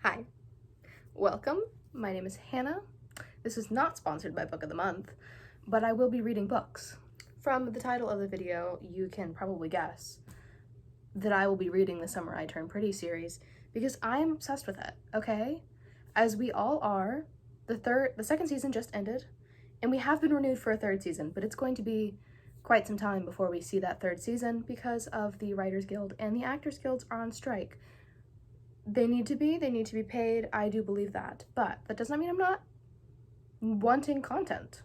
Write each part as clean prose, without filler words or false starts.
Hi, welcome. My name is Hannah. This is not sponsored by Book of the Month, but I will be reading books. From the title of the video, you can probably guess that I will be reading the Summer I Turned Pretty series because I'm obsessed with it, okay? As we all are. The second season just ended, and we have been renewed for a third season, but it's going to be quite some time before we see that third season because of the Writers Guild and the Actors Guilds are on strike. They need to be paid, I do believe that, but that does not mean I'm not wanting content.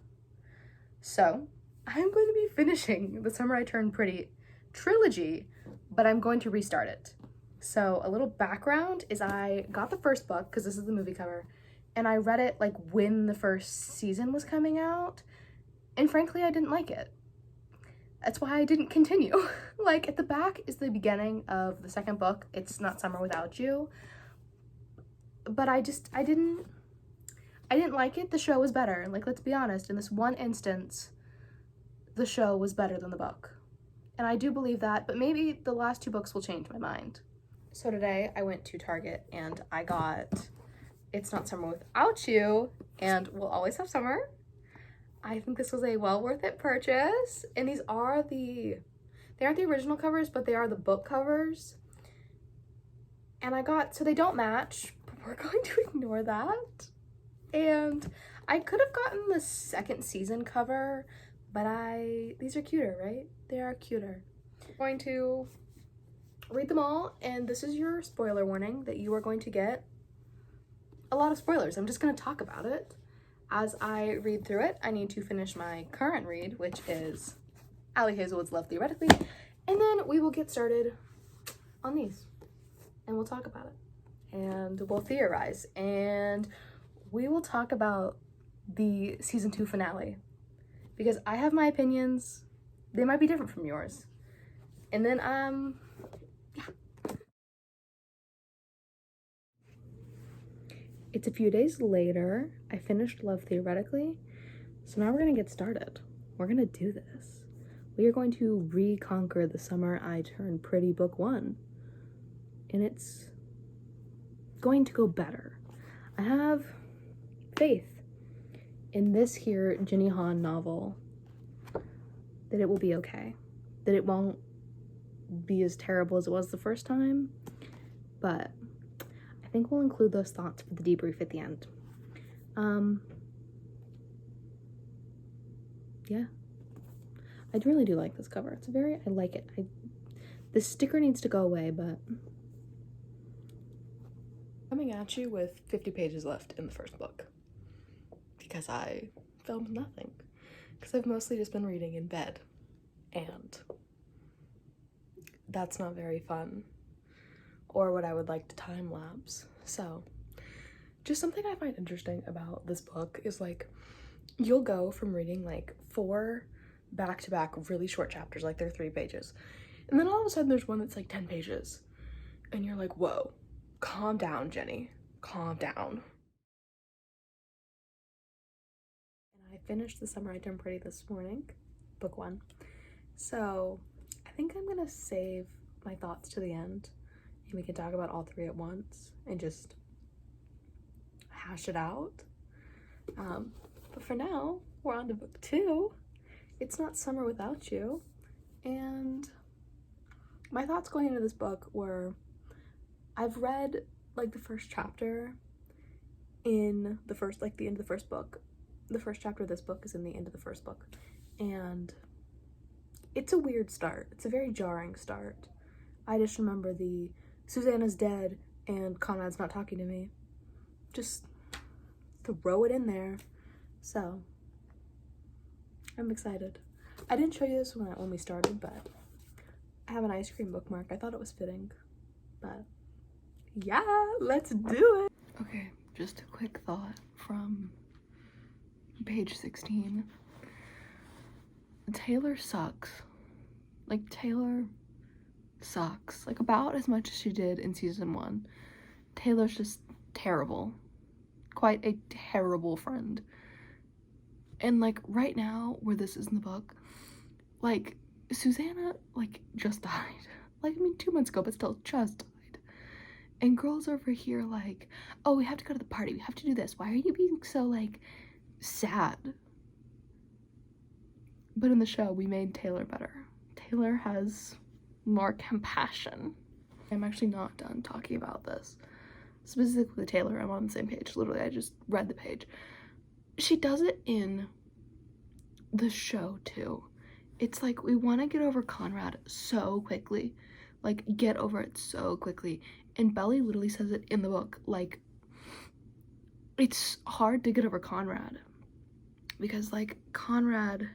So, I'm going to be finishing The Summer I Turned Pretty trilogy, but I'm going to restart it. So, a little background is I got the first book, because this is the movie cover, and I read it like when the first season was coming out, and frankly, I didn't like it. That's why I didn't continue. Like, at the back is the beginning of the second book, It's Not Summer Without You, but I didn't like it. The show was better. Like, let's be honest, in this one instance, the show was better than the book. And I do believe that, but maybe the last two books will change my mind. So today I went to Target and I got It's Not Summer Without You and We'll Always Have Summer. I think this was a well worth it purchase. And these are they aren't the original covers, but they are the book covers. And so they don't match, but we're going to ignore that. And I could have gotten the second season cover, but these are cuter, right? They are cuter. I'm going to read them all, and this is your spoiler warning that you are going to get a lot of spoilers. I'm just going to talk about it. As I read through it, I need to finish my current read, which is Ali Hazelwood's Love Theoretically, and then we will get started on these, and we'll talk about it, and we'll theorize, and we will talk about the season 2 finale, because I have my opinions. They might be different from yours. And then, yeah. It's a few days later. I finished Love Theoretically, so now we're gonna get started. We're gonna do this. We are going to reconquer The Summer I Turned Pretty Book 1, and it's going to go better. I have faith in this here Jenny Han novel that it will be okay, that it won't be as terrible as it was the first time, but I think we'll include those thoughts for the debrief at the end. Yeah, I really do like this cover. I like it. The sticker needs to go away, but coming at you with 50 pages left in the first book because I filmed nothing, because I've mostly just been reading in bed, and that's not very fun or what I would like to time lapse. So just something I find interesting about this book is, like, you'll go from reading like 4 back-to-back really short chapters, like they're 3 pages, and then all of a sudden there's one that's like 10 pages and you're like, whoa, calm down, Jenny, calm down. And I finished The Summer I Turned Pretty this morning, book 1, so I think I'm gonna save my thoughts to the end and we can talk about all 3 at once and just hash it out. But for now, we're on to book 2. It's Not Summer Without You. And my thoughts going into this book were, I've read like the first chapter in the first, like the end of the first book. The first chapter of this book is in the end of the first book. And it's a weird start. It's a very jarring start. I just remember the Susanna's dead and Conrad's not talking to me. Just throw it in there. So I'm excited. I didn't show you this when we started, but I have an ice cream bookmark. I thought it was fitting, but yeah, let's do it. Okay, just a quick thought from page 16. Taylor sucks. Like, Taylor sucks. Like, about as much as she did in season 1. Taylor's just terrible. Quite a terrible friend. And like right now, where this is in the book, like Susanna like just died. Like, I mean, 2 months ago, but still just died. And girls over here like, oh, we have to go to the party, we have to do this. Why are you being so, like, sad? But in the show, we made Taylor better. Taylor has more compassion. I'm actually not done talking about this. Specifically Taylor, I'm on the same page. Literally, I just read the page. She does it in the show too. It's like, we want to get over Conrad so quickly. Like, get over it so quickly. And Belly literally says it in the book. Like, it's hard to get over Conrad. Because, like, Conrad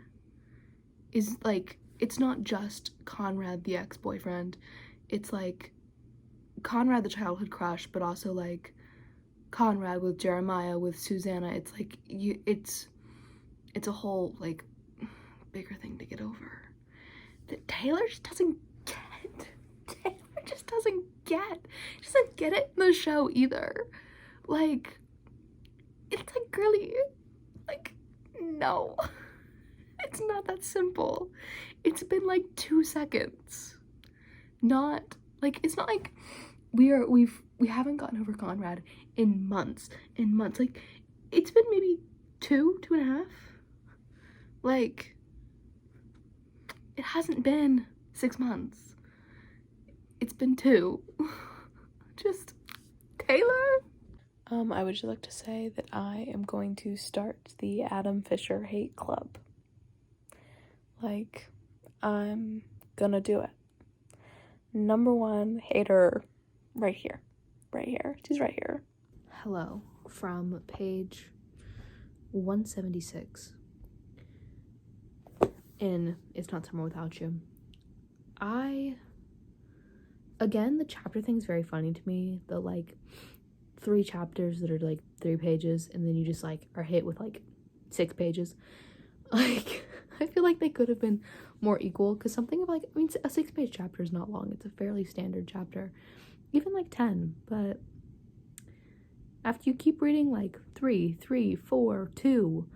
is, like, it's not just Conrad the ex-boyfriend. It's, like, Conrad the childhood crush, but also, like, Conrad with Jeremiah, with Susanna. It's, like, it's a whole, like, bigger thing to get over that Taylor just doesn't get. Taylor just doesn't get. She doesn't get it in the show either. Like, it's like, girly, like, no. It's not that simple. It's been like 2 seconds. Not like, it's not like we haven't gotten over Conrad in months and months. Like, it's been maybe 2.5. Like, it hasn't been 6 months. It's been 2. Just Taylor. I would just like to say that I am going to start the Adam Fisher hate club. Like, I'm gonna do it. Number 1 hater right here. Right here. She's right here. Hello, from page 176 in It's Not Summer Without You. Again, the chapter thing's very funny to me. The, like, 3 chapters that are, like, 3 pages, and then you just, like, are hit with, like, 6 pages. Like, I feel like they could have been more equal, because something of, like, I mean, a 6-page chapter is not long. It's a fairly standard chapter. Even, like, 10, but after you keep reading, like, 3, 4, 2,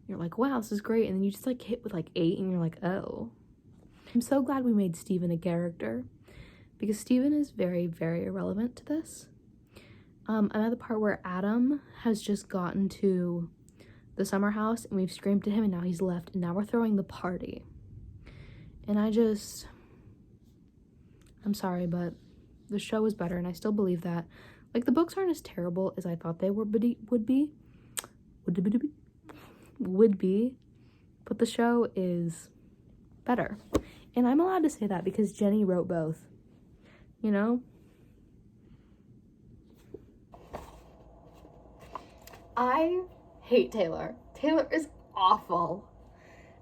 you're like, wow, this is great, and then you just, like, hit with, like, 8, and you're like, oh. I'm so glad we made Stephen a character, because Stephen is very, very irrelevant to this. I'm at the part where Adam has just gotten to the summer house, and we've screamed at him, and now he's left, and now we're throwing the party. And I'm sorry, but the show is better, and I still believe that. Like, the books aren't as terrible as I thought they would be, but the show is better. And I'm allowed to say that because Jenny wrote both, you know? I hate Taylor. Taylor is awful.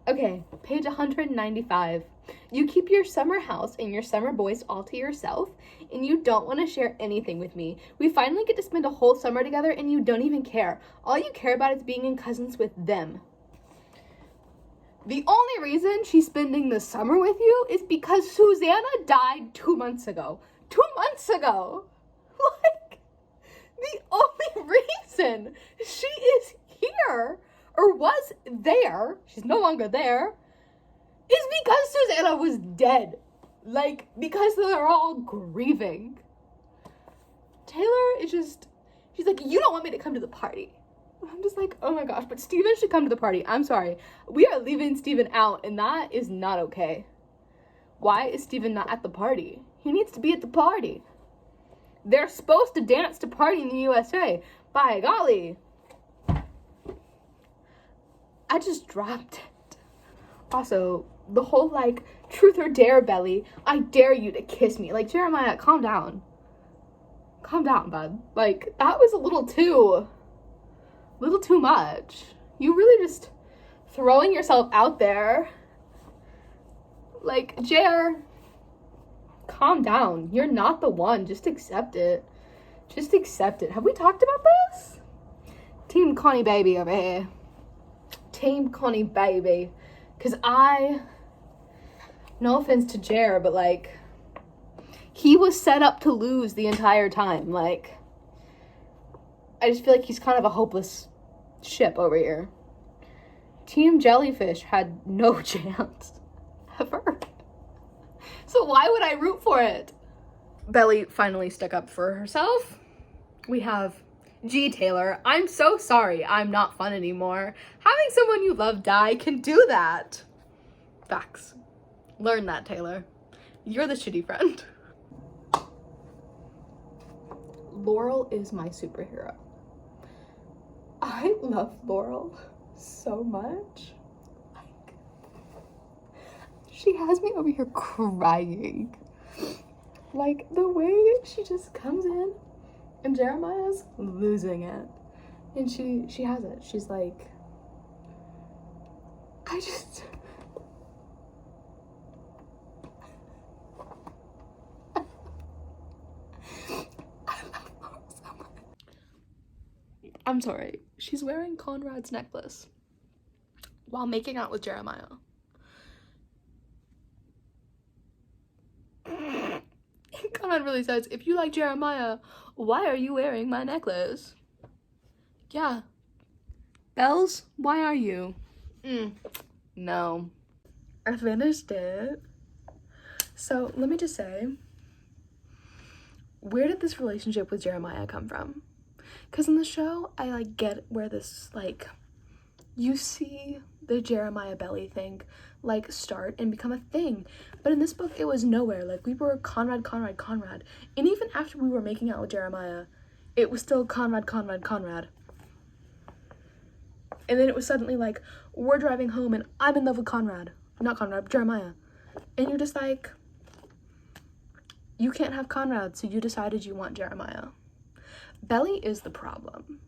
Okay, page 195. You keep your summer house and your summer boys all to yourself, and you don't want to share anything with me. We finally get to spend a whole summer together, and you don't even care. All you care about is being in cousins with them. The only reason she's spending the summer with you is because Susanna died 2 months ago. 2 months ago! Like, the only reason she is here, or was there, she's no longer there, is because Susanna was dead. Like, because they're all grieving. Taylor is just, she's like, you don't want me to come to the party. I'm just like, oh my gosh, but Steven should come to the party. I'm sorry. We are leaving Steven out, and that is not okay. Why is Steven not at the party? He needs to be at the party. They're supposed to dance to Party in the USA. By golly. I just dropped it. Also, the whole, like, truth or dare, Belly. I dare you to kiss me. Like, Jeremiah, calm down. Calm down, bud. Like, that was a little too much. You really just throwing yourself out there. Like, Jer, calm down. You're not the one. Just accept it. Just accept it. Have we talked about this? Team Connie baby over here. Team Connie baby. Because no offense to Jer, but, like, he was set up to lose the entire time. Like, I just feel like he's kind of a hopeless ship over here. Team Jellyfish had no chance. Ever. So why would I root for it? Belly finally stuck up for herself. We have G. Taylor. I'm so sorry I'm not fun anymore. Having someone you love die can do that. Facts. Learn that, Taylor. You're the shitty friend. Laurel is my superhero. I love Laurel so much. Like, she has me over here crying. Like, the way she just comes in and Jeremiah's losing it. And she has it. She's like, I just... I love Laurel so much. I'm sorry. She's wearing Conrad's necklace while making out with Jeremiah. Conrad really says, if you like Jeremiah, why are you wearing my necklace? Yeah. Bells, why are you? No. I finished it. So let me just say, where did this relationship with Jeremiah come from? Because in the show, I like get where this, like, you see the Jeremiah Belly thing like start and become a thing, but in this book it was nowhere. Like, we were Conrad, and even after we were making out with Jeremiah, it was still Conrad. And then it was suddenly like, we're driving home and I'm in love with Jeremiah, and you're just like, you can't have Conrad, so you decided you want Jeremiah. Belly is the problem.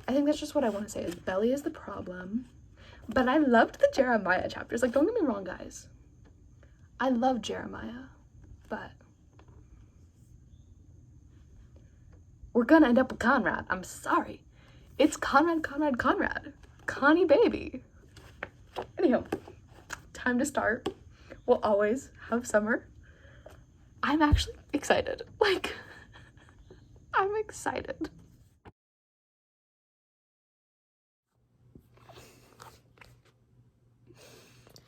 I think that's just what I want to say, is Belly is the problem. But I loved the Jeremiah chapters. Like, don't get me wrong, guys. I love Jeremiah. But we're gonna end up with Conrad. I'm sorry. It's Conrad. Connie baby. Anyhow, time to start. We'll always have summer. I'm actually excited. Like, I'm excited.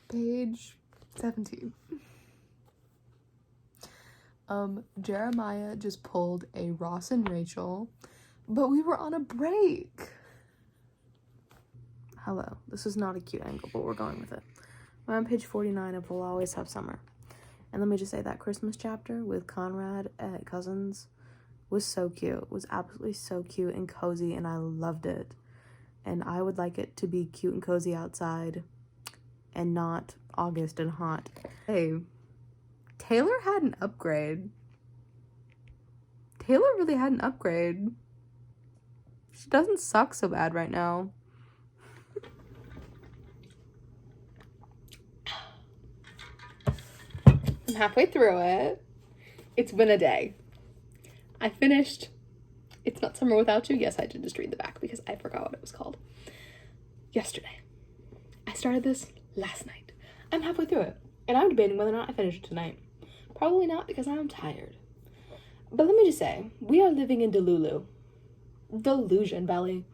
Page 17. Jeremiah just pulled a Ross and Rachel, but we were on a break. Hello. This is not a cute angle, but we're going with it. We're on page 49 of We'll Always Have Summer. And let me just say, that Christmas chapter with Conrad at Cousins was so cute. It was absolutely so cute and cozy, and I loved it. And I would like it to be cute and cozy outside and not August and hot. Hey, Taylor had an upgrade. Taylor really had an upgrade. She doesn't suck so bad right now. I'm halfway through it. It's been a day. I finished It's Not Summer Without You. Yes, I did just read the back because I forgot what it was called. Yesterday. I started this last night. I'm halfway through it, and I'm debating whether or not I finish it tonight. Probably not, because I'm tired. But let me just say, we are living in delusion, Belly.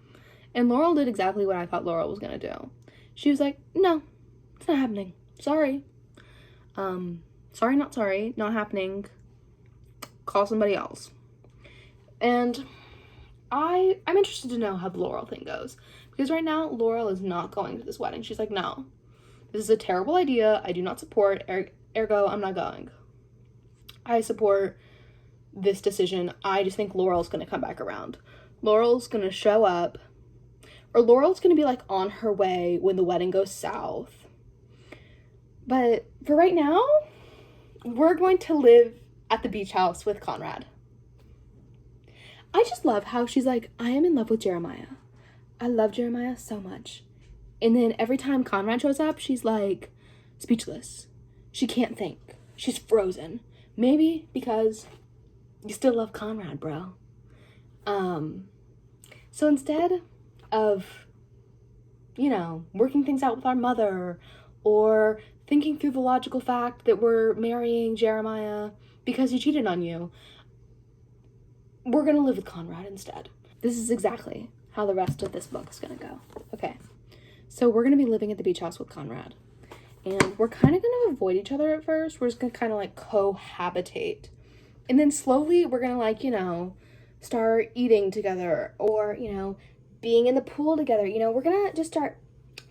And Laurel did exactly what I thought Laurel was gonna do. She was like, no, it's not happening. Sorry. Sorry, not sorry. Not happening. Call somebody else. And I'm interested to know how the Laurel thing goes. Because right now, Laurel is not going to this wedding. She's like, no, this is a terrible idea. I do not support, ergo, I'm not going. I support this decision. I just think Laurel's going to come back around. Laurel's going to show up. Or Laurel's going to be, like, on her way when the wedding goes south. But for right now, we're going to live at the beach house with Conrad. I just love how she's like, I am in love with Jeremiah. I love Jeremiah so much. And then every time Conrad shows up, she's like speechless. She can't think. She's frozen. Maybe because you still love Conrad, bro. So instead of, you know, working things out with our mother or thinking through the logical fact that we're marrying Jeremiah because he cheated on you, we're gonna live with Conrad instead. This is exactly how the rest of this book is gonna go. Okay, so we're gonna be living at the beach house with Conrad, and we're kind of gonna avoid each other at first. We're just gonna kind of like cohabitate And then slowly we're gonna, like, you know, start eating together, or, you know, being in the pool together. You know, we're gonna just start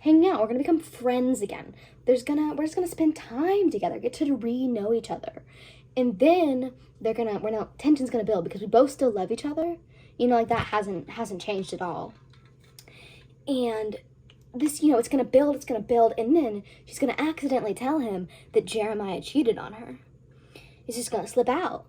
hanging out. We're gonna become friends again. We're just gonna spend time together, get to know each other. And then tension's gonna build because we both still love each other. You know, like, that hasn't changed at all. And this, you know, it's gonna build, and then she's gonna accidentally tell him that Jeremiah cheated on her. It's just gonna slip out.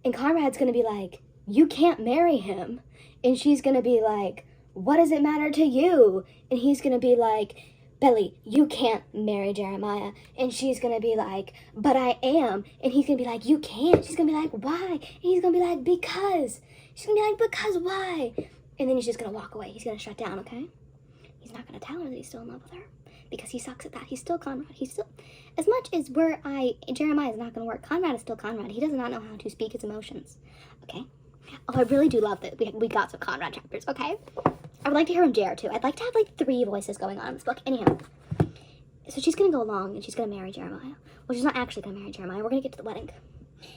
And Conrad's gonna be like, you can't marry him. And she's gonna be like, what does it matter to you? And he's gonna be like, Belly, you can't marry Jeremiah. And she's gonna be like, but I am. And he's gonna be like, you can't. She's gonna be like, why? And he's gonna be like, because. She's gonna be like, because why? And then he's just gonna walk away. He's gonna shut down, okay? He's not gonna tell her that he's still in love with her, because he sucks at that. He's still Conrad. He's still, as much as Jeremiah is not gonna work, Conrad is still Conrad. He does not know how to speak his emotions, okay? Oh, I really do love that we got some Conrad chapters, okay? I would like to hear him Jer, too. I'd like to have, like, 3 voices going on in this book. Anyhow, so she's gonna go along, and she's gonna marry Jeremiah. Well, she's not actually gonna marry Jeremiah. We're gonna get to the wedding.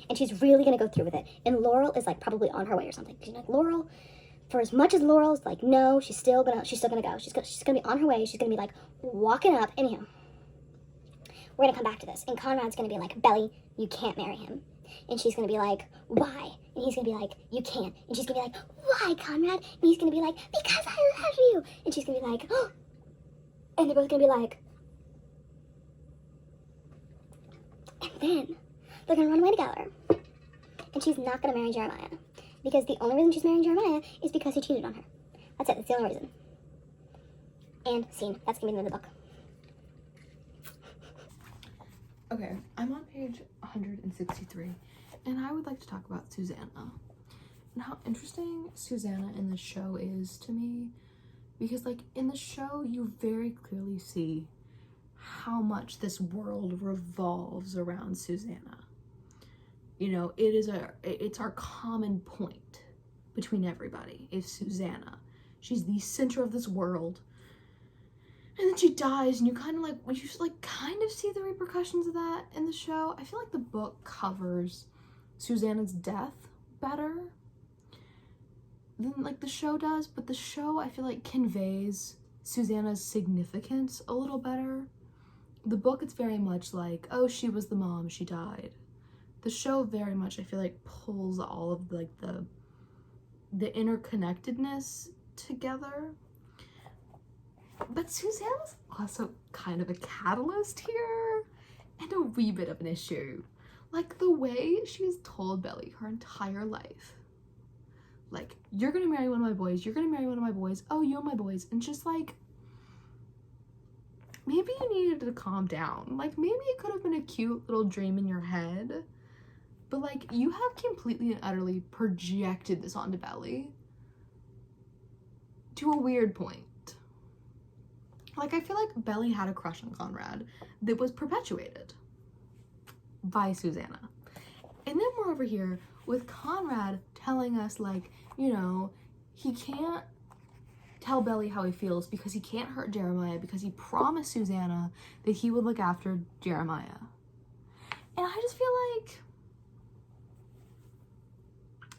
And she's really gonna go through with it. And Laurel is, like, probably on her way or something. She's like, Laurel, for as much as Laurel's like, no, she's still gonna go. She's gonna be on her way. She's gonna be, like, walking up. Anyhow, we're gonna come back to this. And Conrad's gonna be like, Belly, you can't marry him. And she's gonna be like, why? And he's gonna be like, you can't. And she's gonna be like, why, Conrad? And he's gonna be like, because I love you. And she's gonna be like, oh. And they're both gonna be like, and then they're gonna run away together. And she's not gonna marry Jeremiah, because the only reason she's marrying Jeremiah is because he cheated on her. That's it. That's the only reason. And scene. That's gonna be the end of the book. Okay, I'm on page 163, and I would like to talk about Susanna and how interesting Susanna in the show is to me, because, like, in the show you very clearly see how much this world revolves around Susanna. You know, it's our common point between everybody is Susanna. She's the center of this world. And then she dies, and you kind of see the repercussions of that in the show. I feel like the book covers Susanna's death better than, like, the show does, but the show, I feel like, conveys Susanna's significance a little better. The book, it's very much like, oh, she was the mom, she died. The show very much, I feel like, pulls all of, like, the interconnectedness together. But Susanna's also kind of a catalyst here, and a wee bit of an issue. Like, the way she's told Belly her entire life. Like, you're gonna marry one of my boys, you're gonna marry one of my boys, oh, you and my boys. And just, like, maybe you needed to calm down. Like, maybe it could have been a cute little dream in your head. But, like, you have completely and utterly projected this onto Belly. To a weird point. Like, I feel like Belly had a crush on Conrad that was perpetuated by Susanna. And then we're over here with Conrad telling us, like, you know, he can't tell Belly how he feels because he can't hurt Jeremiah, because he promised Susanna that he would look after Jeremiah. And I just feel like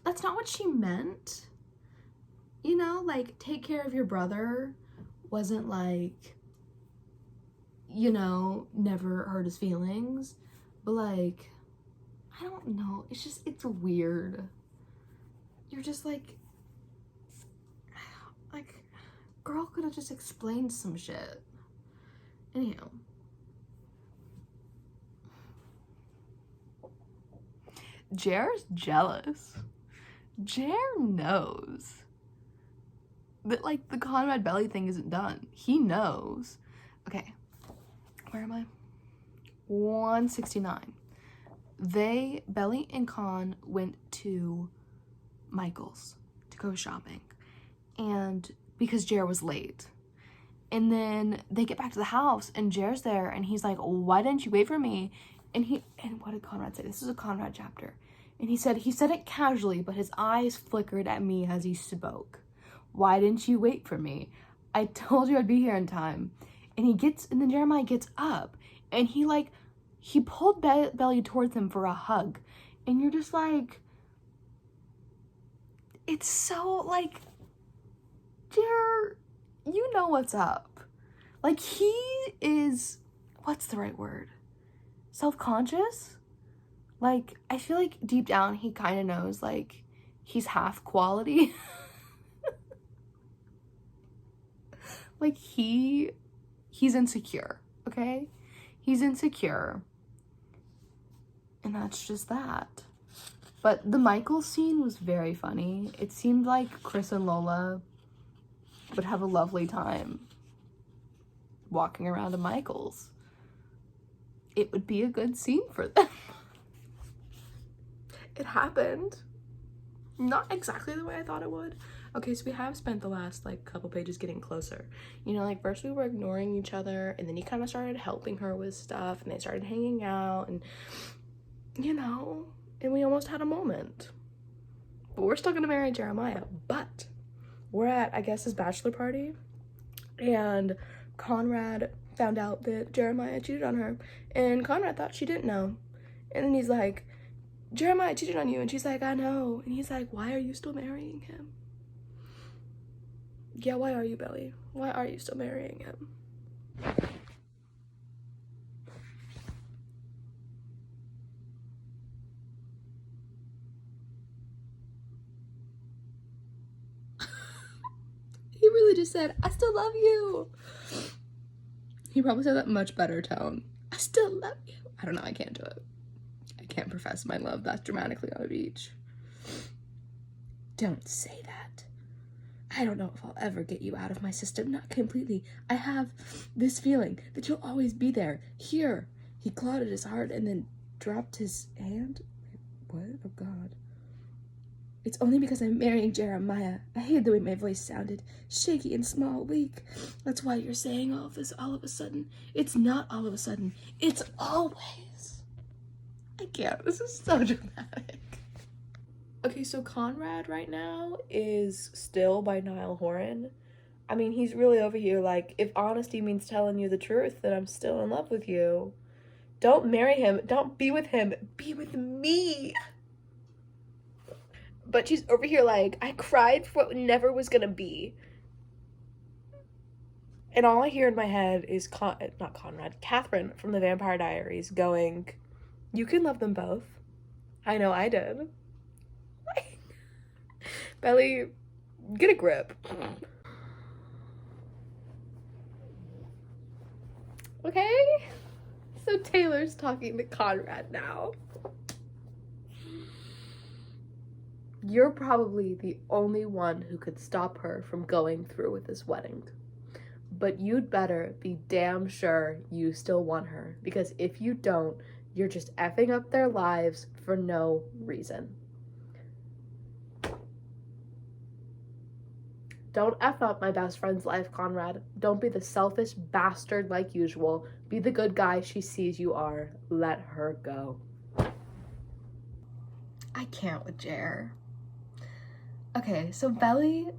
that's not what she meant. You know, like, take care of your brother wasn't like, you know, never hurt his feelings, but, like, I don't know, it's weird. You're just like, girl could have just explained some shit. Anyhow, Jer's jealous. Jer knows that, like, the Conrad Belly thing isn't done. He knows. Okay, where am I? 169. Belly and Con went to Michael's to go shopping, and because Jer was late. And then they get back to the house, and Jer's there, and he's like, why didn't you wait for me? And what did Conrad say? This is a Conrad chapter. And he said it casually, but his eyes flickered at me as he spoke. Why didn't you wait for me? I told you I'd be here in time. And then Jeremiah gets up, and he pulled Belly towards him for a hug. And you're just like, it's so, like, Jer, you know what's up. Like, he is, what's the right word? Self-conscious? Like, I feel like deep down he kind of knows, like, he's half quality. Like, he's insecure, okay? He's insecure. And that's just that. But the Michael scene was very funny. It seemed like Chris and Lola would have a lovely time walking around to Michael's. It would be a good scene for them. It happened. Not exactly the way I thought it would. Okay, so we have spent the last, like, couple pages getting closer. You know, like, first we were ignoring each other, and then he kind of started helping her with stuff, and they started hanging out, and, you know, and we almost had a moment. But we're still gonna marry Jeremiah. But we're at, I guess, his bachelor party, and Conrad found out that Jeremiah cheated on her, and Conrad thought she didn't know. And then he's like, Jeremiah cheated on you, and she's like, I know. And he's like, why are you still marrying him? Yeah, why are you, Belly? Why are you still marrying him? He really just said, I still love you. He probably said that in much better tone. I still love you. I don't know, I can't do it. I can't profess my love that dramatically on a beach. Don't say that. I don't know if I'll ever get you out of my system. Not completely. I have this feeling that you'll always be there. Here. He clawed at his heart and then dropped his hand. What? Oh, God. It's only because I'm marrying Jeremiah. I hate the way my voice sounded. Shaky and small, weak. That's why you're saying all of this all of a sudden. It's not all of a sudden. It's always. I can't. This is so dramatic. Okay, so Conrad right now is still by Niall Horan. I mean, he's really over here like, if honesty means telling you the truth, then I'm still in love with you. Don't marry him. Don't be with him. Be with me. But she's over here like, I cried for what never was gonna be. And all I hear in my head is, Catherine from the Vampire Diaries going, you can love them both. I know I did. Belly, get a grip. Okay? So Taylor's talking to Conrad now. You're probably the only one who could stop her from going through with this wedding. But you'd better be damn sure you still want her, because if you don't, you're just effing up their lives for no reason. Don't F up my best friend's life, Conrad. Don't be the selfish bastard like usual. Be the good guy she sees you are. Let her go. I can't with Jer. Okay, so Belly,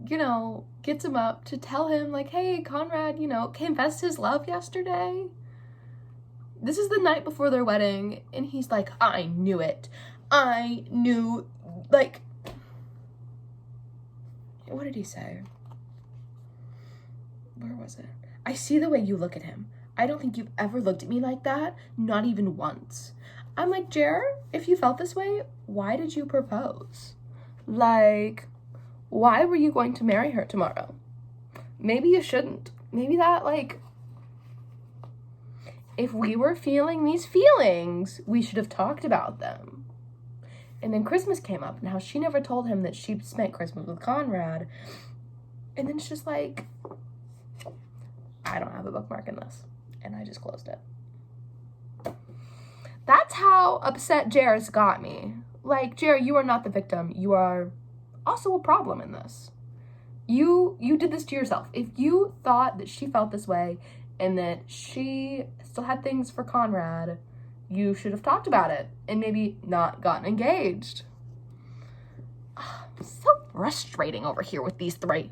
you know, gets him up to tell him, like, hey, Conrad, you know, confessed his love yesterday. This is the night before their wedding, and he's like, I knew it. I knew, like, what did he say? Where was it? I see the way you look at him. I don't think you've ever looked at me like that, not even once. I'm like, Jer, if you felt this way, why did you propose? Like, why were you going to marry her tomorrow? Maybe you shouldn't. Maybe that, like, if we were feeling these feelings, we should have talked about them. And then Christmas came up, and how she never told him that she spent Christmas with Conrad. And then it's just like, I don't have a bookmark in this. And I just closed it. That's how upset Jer's got me. Like, Jer, you are not the victim. You are also a problem in this. You did this to yourself. If you thought that she felt this way and that she still had things for Conrad, you should have talked about it and maybe not gotten engaged. So frustrating over here with these three.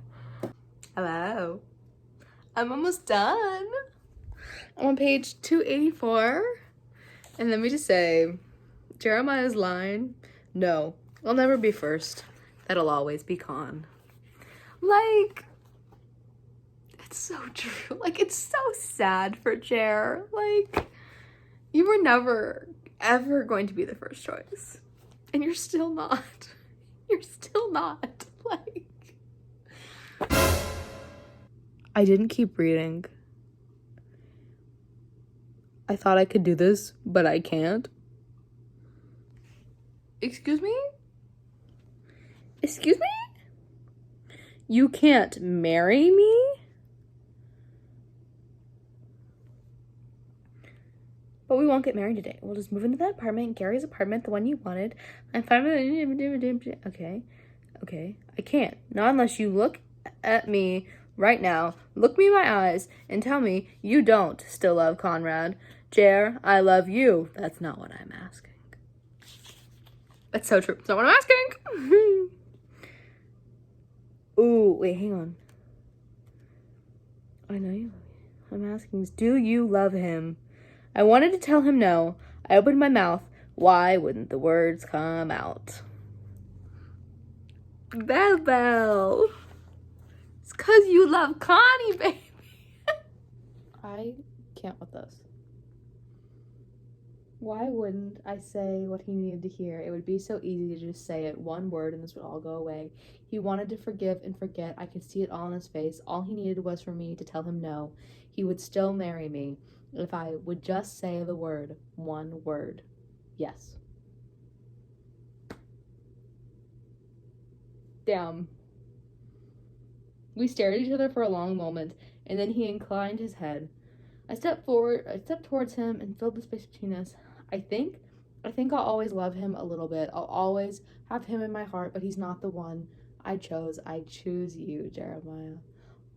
Hello. I'm almost done. I'm on page 284. And let me just say, Jeremiah's line, no, I'll never be first. That'll always be con. Like, it's so true. Like, it's so sad for Jer. Like, you were never, ever going to be the first choice. And you're still not. You're still not. Like, I didn't keep reading. I thought I could do this, but I can't. Excuse me? Excuse me? You can't marry me? But we won't get married today. We'll just move into that apartment, Gary's apartment, the one you wanted. I'm fine with it. Okay. I can't. Not unless you look at me right now, look me in my eyes, and tell me you don't still love Conrad. Jer, I love you. That's not what I'm asking. That's so true. That's not what I'm asking. Ooh, wait, hang on. I know you love me. I'm asking, do you love him? I wanted to tell him no. I opened my mouth. Why wouldn't the words come out? Belle. It's 'cause you love Connie, baby. I can't with this. Why wouldn't I say what he needed to hear? It would be so easy to just say it, one word, and this would all go away. He wanted to forgive and forget. I could see it all in his face. All he needed was for me to tell him no. He would still marry me if I would just say the word, one word. Yes. Damn. We stared at each other for a long moment, and then he inclined his head. I stepped towards him and filled the space between us. I think I'll always love him a little bit. I'll always have him in my heart, but he's not the one I chose. I choose you, Jeremiah.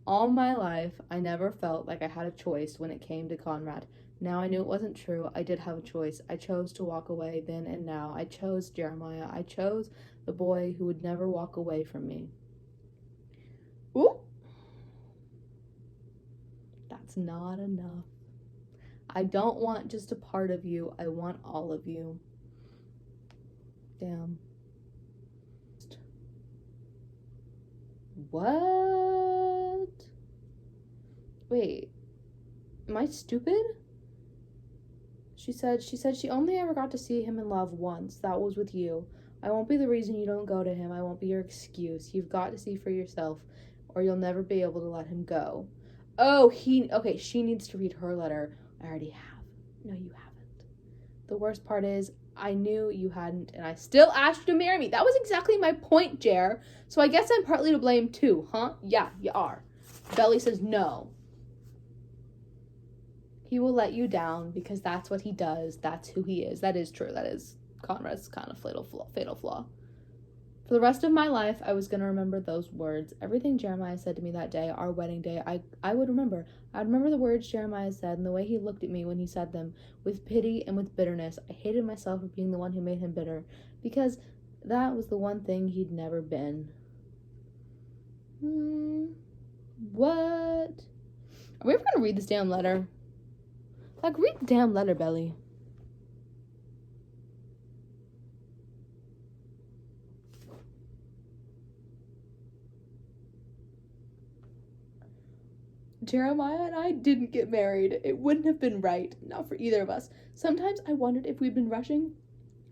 All my life, I never felt like I had a choice when it came to Conrad. Now I knew it wasn't true. I did have a choice. I chose to walk away then and now. I chose Jeremiah. I chose the boy who would never walk away from me. Ooh. That's not enough. I don't want just a part of you. I want all of you. Damn. What? Wait. Am I stupid? She said she only ever got to see him in love once. That was with you. I won't be the reason you don't go to him. I won't be your excuse. You've got to see for yourself, or you'll never be able to let him go. Oh, okay, she needs to read her letter. I already have. No, you haven't. The worst part is, I knew you hadn't, and I still asked you to marry me. That was exactly my point, Jer. So I guess I'm partly to blame too, huh? Yeah, you are. Belly says no. He will let you down because that's what he does. That's who he is. That is true. That is Conrad's kind of fatal flaw. For the rest of my life, I was going to remember those words. Everything Jeremiah said to me that day, our wedding day, I would remember. I'd remember the words Jeremiah said and the way he looked at me when he said them, with pity and with bitterness. I hated myself for being the one who made him bitter, because that was the one thing he'd never been. What? Are we ever going to read this damn letter? Like, read the damn letter, Belly. Jeremiah and I didn't get married. It wouldn't have been right, not for either of us. Sometimes I wondered if we'd been rushing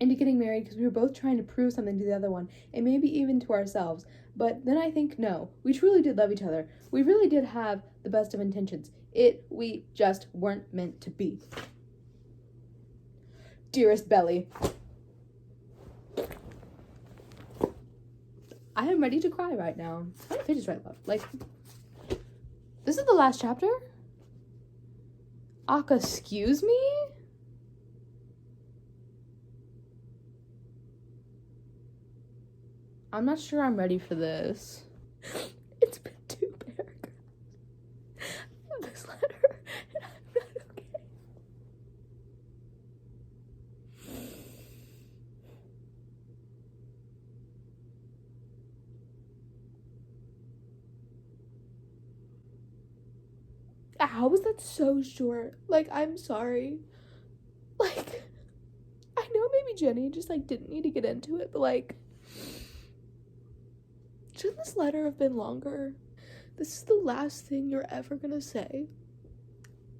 into getting married because we were both trying to prove something to the other one, and maybe even to ourselves. But then I think, no, we truly did love each other. We really did have the best of intentions. We just weren't meant to be. Dearest Belly, I am ready to cry right now. How many pages do I love? Like, this is the last chapter? Excuse me? I'm not sure I'm ready for this. It's been 2 paragraphs of this letter, and I'm not okay. How was that so short? Like, I'm sorry. Like, I know maybe Jenny just, like, didn't need to get into it, but, like, shouldn't this letter have been longer? This is the last thing you're ever gonna say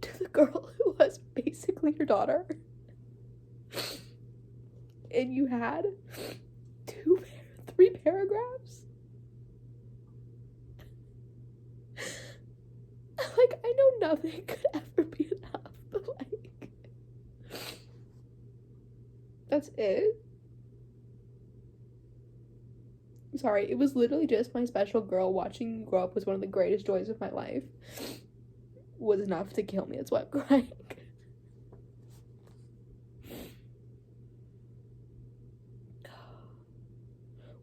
to the girl who was basically your daughter. And you had 3 paragraphs? Like, I know nothing could ever be enough, but, like, that's it? Sorry, it was literally just my special girl watching you grow up was one of the greatest joys of my life. Was enough to kill me. That's why I'm crying.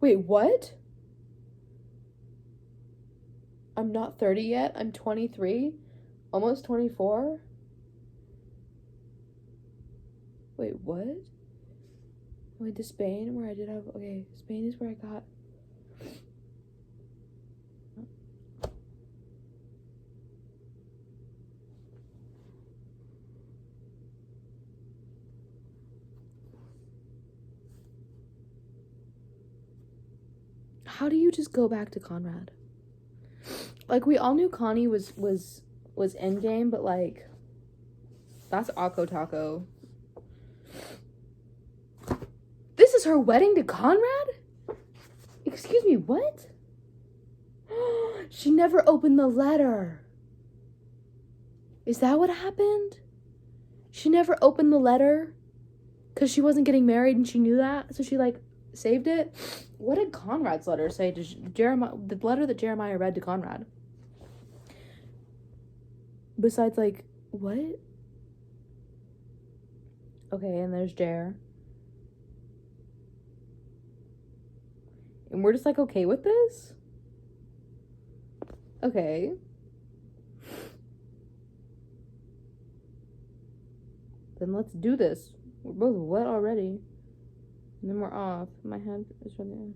Wait, what? I'm not 30 yet. I'm 23. Almost 24. Wait, what? I went to Spain where I did have... Okay, Spain is where I got... How do you just go back to Conrad? Like, we all knew Connie was endgame, but, like, that's Akko Taco. This is her wedding to Conrad? Excuse me, what? She never opened the letter. Is that what happened? She never opened the letter because she wasn't getting married and she knew that, so she, like, saved it. What did Conrad's letter say to Jeremiah? The letter that Jeremiah read to Conrad. Besides, like, what? Okay, and there's Jer. And we're just, like, okay with this? Okay. Then let's do this. We're both wet already. And then we're off. My hand is from there.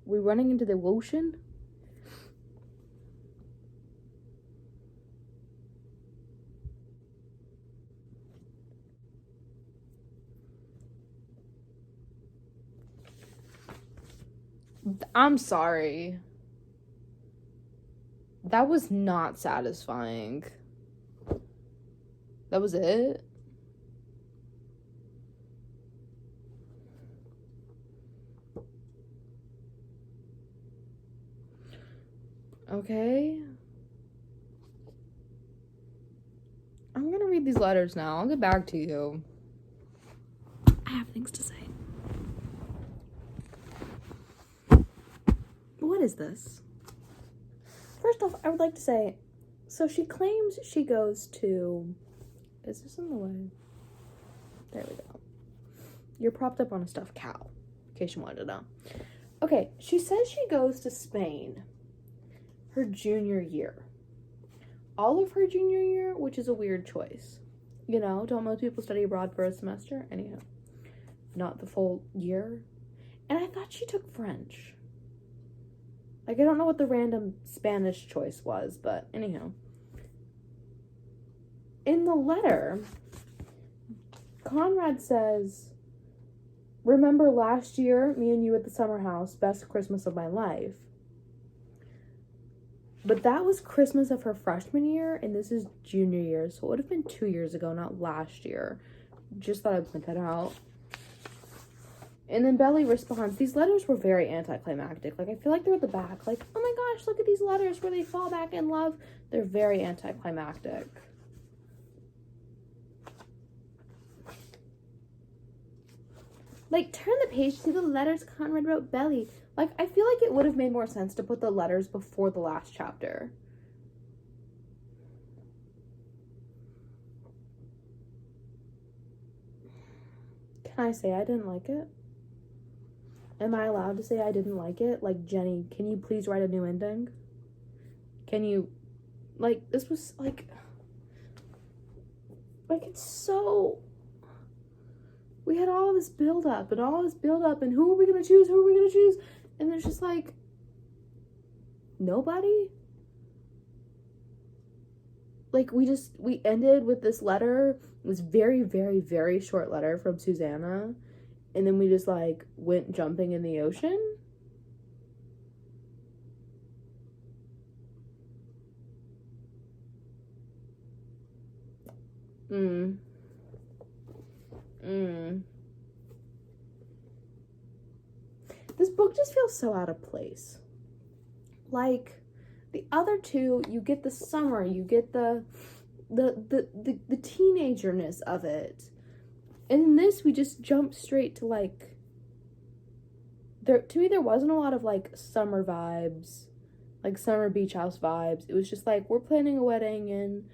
We running into the ocean? I'm sorry. That was not satisfying. That was it? Okay. I'm gonna read these letters now. I'll get back to you. I have things to say. What is this? First off, I would like to say, so she claims she goes to... Is this in the way? There we go. You're propped up on a stuffed cow, in case you wanted to know. Okay, she says she goes to Spain her junior year. All of her junior year, which is a weird choice. You know, don't most people study abroad for a semester? Anyhow, not the full year. And I thought she took French. Like, I don't know what the random Spanish choice was, but anyhow. In the letter, Conrad says, remember last year, me and you at the summer house, best Christmas of my life. But that was Christmas of her freshman year, and this is junior year, so it would have been 2 years ago, not last year. Just thought I'd point that out. And then Belly responds, these letters were very anticlimactic. Like, I feel like they're at the back. Like, oh my gosh, look at these letters where they fall back in love. They're very anticlimactic. Like, turn the page to see the letters Conrad wrote Belly. Like, I feel like it would have made more sense to put the letters before the last chapter. Can I say I didn't like it? Am I allowed to say I didn't like it? Like, Jenny, can you please write a new ending? Can you... Like, this was, like... Like, it's so... We had all this build-up, and who are we gonna choose? And there's just, like... Nobody? like, we ended with this letter, this very, very, very short letter from Susanna, and then we just, like, went jumping in the ocean. This book just feels so out of place. Like, the other two, you get the summer, you get the teenagerness of it. And in this, we just jump straight to, like, to me, there wasn't a lot of, like, summer vibes, like, summer beach house vibes. It was just, like, we're planning a wedding, and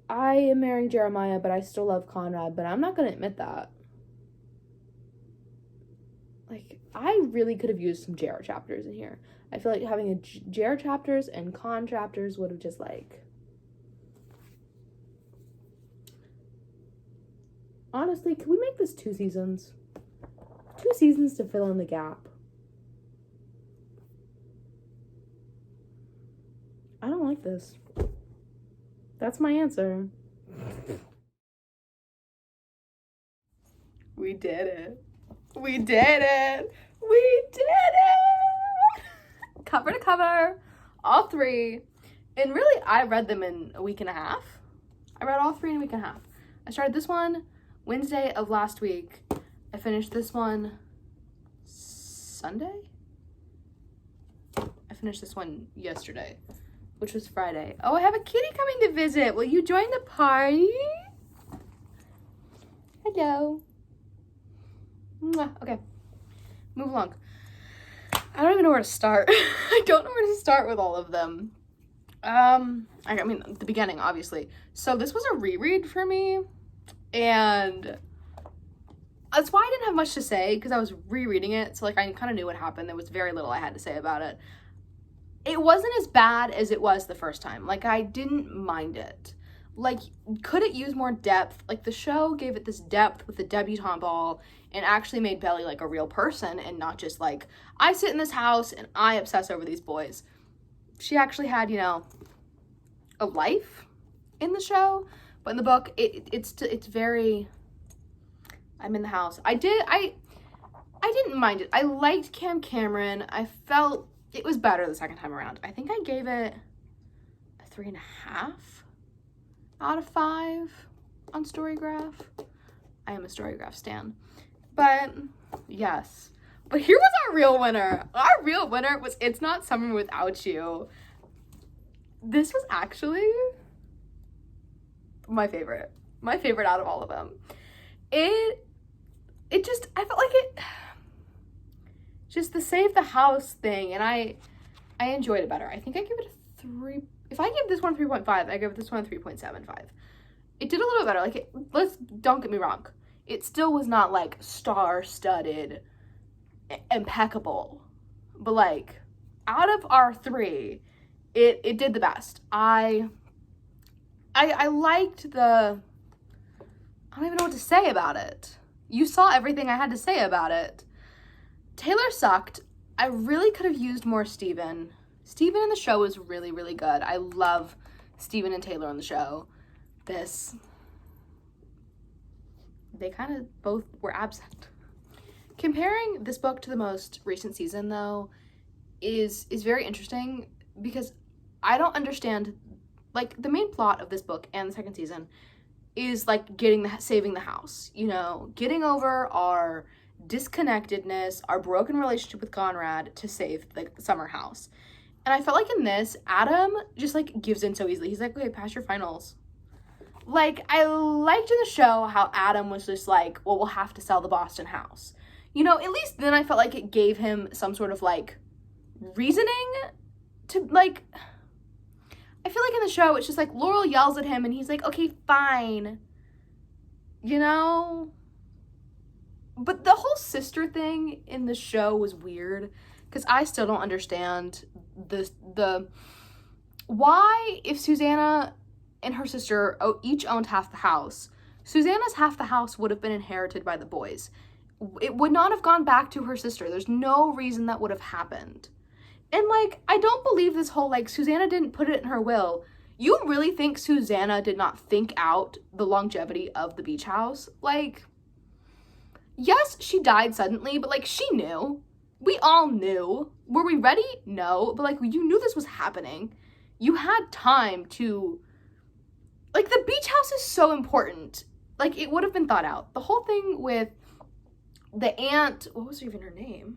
I am marrying Jeremiah, but I still love Conrad, but I'm not going to admit that. Like, I really could have used some JR chapters in here. I feel like having a JR chapters and Con chapters would have just, like... Honestly, can we make this 2 seasons? 2 seasons to fill in the gap. I don't like this. That's my answer. We did it. We did it. We did it. Cover to cover. All 3. And really, I read them in a week and a half. I read all 3 in a week and a half. I started this one Wednesday of last week. I finished this one Sunday? I finished this one yesterday, which was Friday. Oh, I have a kitty coming to visit. Will you join the party? Hello. Mwah. Okay, move along. I don't even know where to start. I don't know where to start with all of them. I mean, the beginning, obviously. So this was a reread for me, and that's why I didn't have much to say, because I was rereading it, so, like, I kind of knew what happened. There was very little I had to say about it. It wasn't as bad as it was the first time. Like, I didn't mind it. Like, could it use more depth? Like, the show gave it this depth with the debutante ball and actually made Belly, like, a real person and not just, like, I sit in this house and I obsess over these boys. She actually had, you know, a life in the show, but in the book, it's very, I'm in the house. I didn't mind it. I liked Cameron. I felt it was better the second time around. I think I gave it a 3.5 out of 5 on Storygraph. I am a Storygraph stan. But, yes. But here was our real winner. Our real winner was It's Not Summer Without You. This was actually my favorite. My favorite out of all of them. It just, I felt like it, just the save the house thing, and I enjoyed it better. I think I give it a 3. If I give this one 3.5, I give this one 3.75. It did a little better. Like, don't get me wrong. It still was not, like, star-studded, impeccable. But, like, out of our 3, it did the best. I liked the, I don't even know what to say about it. You saw everything I had to say about it. Taylor sucked. I really could have used more Steven. Steven in the show was really, really good. I love Steven and Taylor on the show. They kind of both were absent. Comparing this book to the most recent season, though, is very interesting because I don't understand, like, the main plot of this book and the second season is, like, saving the house, you know, getting over our disconnectedness, our broken relationship with Conrad to save, like, the summer house. And I felt like in this, Adam just, like, gives in so easily. He's like, okay, pass your finals. Like, I liked in the show how Adam was just like, well, we'll have to sell the Boston house. You know, at least then I felt like it gave him some sort of, like, reasoning to, like, I feel like in the show, it's just like Laurel yells at him and he's like, okay, fine. You know? But the whole sister thing in the show was weird because I still don't understand why, if Susanna and her sister each owned half the house, Susanna's half the house would have been inherited by the boys. It would not have gone back to her sister. There's no reason that would have happened. And, like, I don't believe this whole, like, Susanna didn't put it in her will. You really think Susanna did not think out the longevity of the beach house? Like, yes, she died suddenly, but like, she knew. We all knew. Were we ready? No. But like, you knew this was happening. You had time to, like, the beach house is so important. Like, it would have been thought out. The whole thing with the aunt, what was even her name?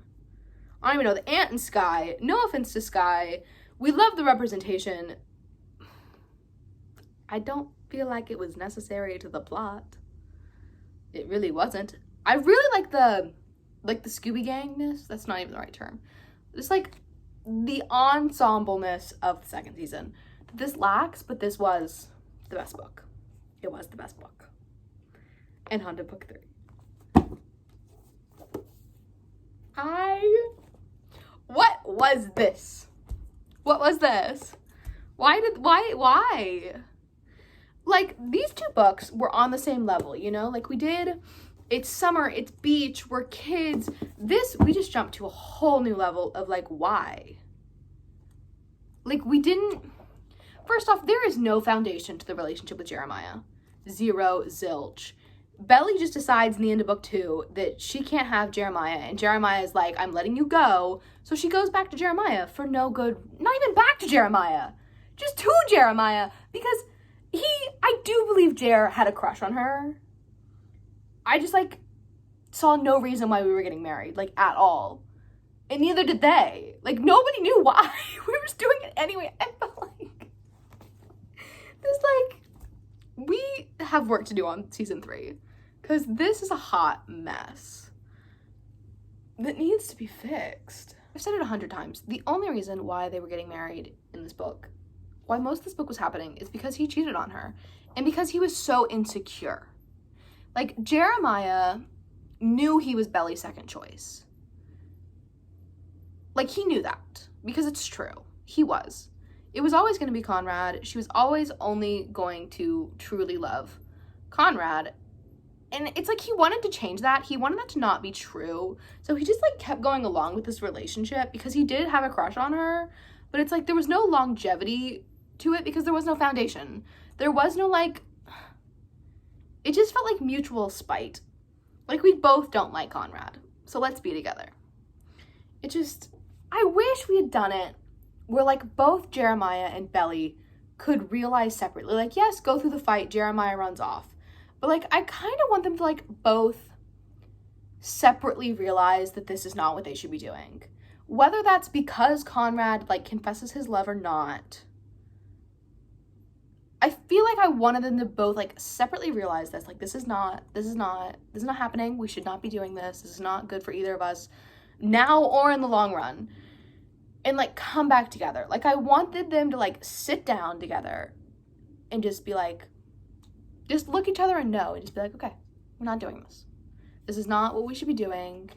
I don't even know. The aunt and Sky. No offense to Sky. We love the representation. I don't feel like it was necessary to the plot. It really wasn't. I really like the Scooby Gangness. That's not even the right term. It's like the ensembleness of the second season. This lacks, but this was the best book. It was the best book. And Haunted Book 3. What was this? What was this? Why? Like, these two books were on the same level, you know? Like, we did, it's summer, it's beach, we're kids. This, we just jumped to a whole new level of, like, why? Like, we didn't, first off, there is no foundation to the relationship with Jeremiah. Zero, zilch. Belly just decides in the end of book 2 that she can't have Jeremiah, and Jeremiah is like, I'm letting you go. So she goes back to Jeremiah for no good, not even back to Jeremiah, just to Jeremiah, because I do believe Jer had a crush on her. I just, like, saw no reason why we were getting married, like, at all. And neither did they. Like, nobody knew why. We were just doing it anyway. I felt like this, like, we have work to do on season 3. Because this is a hot mess that needs to be fixed. I've said it 100 times. The only reason why they were getting married in this book, why most of this book was happening, is because he cheated on her. And because he was so insecure. Like, Jeremiah knew he was Belly's second choice. Like, he knew that. Because it's true. He was. It was always going to be Conrad. She was always only going to truly love Conrad. And it's like he wanted to change that. He wanted that to not be true. So he just, like, kept going along with this relationship because he did have a crush on her. But it's like there was no longevity to it because there was no foundation. There was no, like, it just felt like mutual spite. Like, we both don't like Conrad. So let's be together. It just, I wish we had done it where, like, both Jeremiah and Belly could realize separately. Like, yes, go through the fight, Jeremiah runs off. But, like, I kind of want them to, like, both separately realize that this is not what they should be doing. Whether that's because Conrad, like, confesses his love or not, I feel like I wanted them to both, like, separately realize this. Like, this is not happening. We should not be doing this. This is not good for either of us now or in the long run. And, like, come back together. Like, I wanted them to, like, sit down together and just be like, just look each other and know, and just be like, okay, we're not doing this. This is not what we should be doing.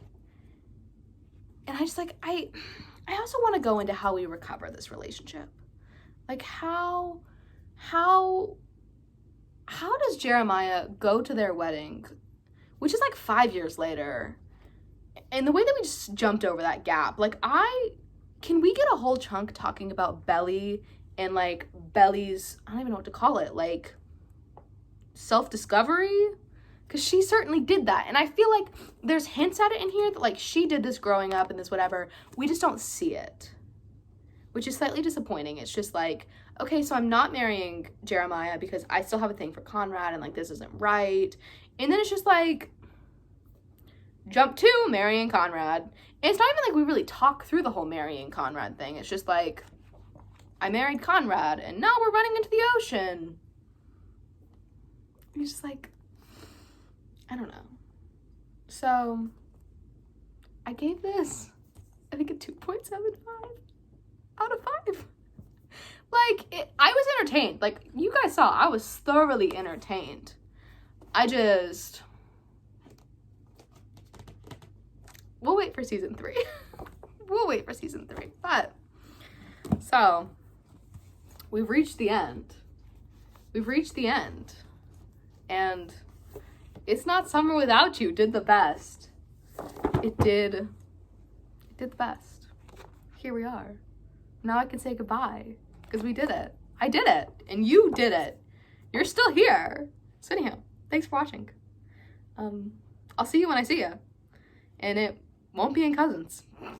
And I just, like, I also want to go into how we recover this relationship. Like, how does Jeremiah go to their wedding, which is, like, 5 years later, and the way that we just jumped over that gap, like, can we get a whole chunk talking about Belly and, like, Belly's, I don't even know what to call it, like, self-discovery? Because she certainly did that. And I feel like there's hints at it in here that, like, she did this growing up and this whatever. We just don't see it, which is slightly disappointing. It's just like, okay, so I'm not marrying Jeremiah because I still have a thing for Conrad and, like, this isn't right. And then it's just like, jump to marrying Conrad. And it's not even like we really talk through the whole marrying Conrad thing. It's just like, I married Conrad and now we're running into the ocean. It's just like, I don't know. So, I gave this, I think, a 2.75 out of 5. Like, I was entertained. Like, you guys saw, I was thoroughly entertained. We'll wait for season 3. We'll wait for season 3. But, so, we've reached the end. And It's Not Summer Without You did the best. It did the best. Here we are. Now I can say goodbye because we did it. I did it, and you did it. You're still here. So anyhow, thanks for watching. I'll see you when I see you, and it won't be in Cousins.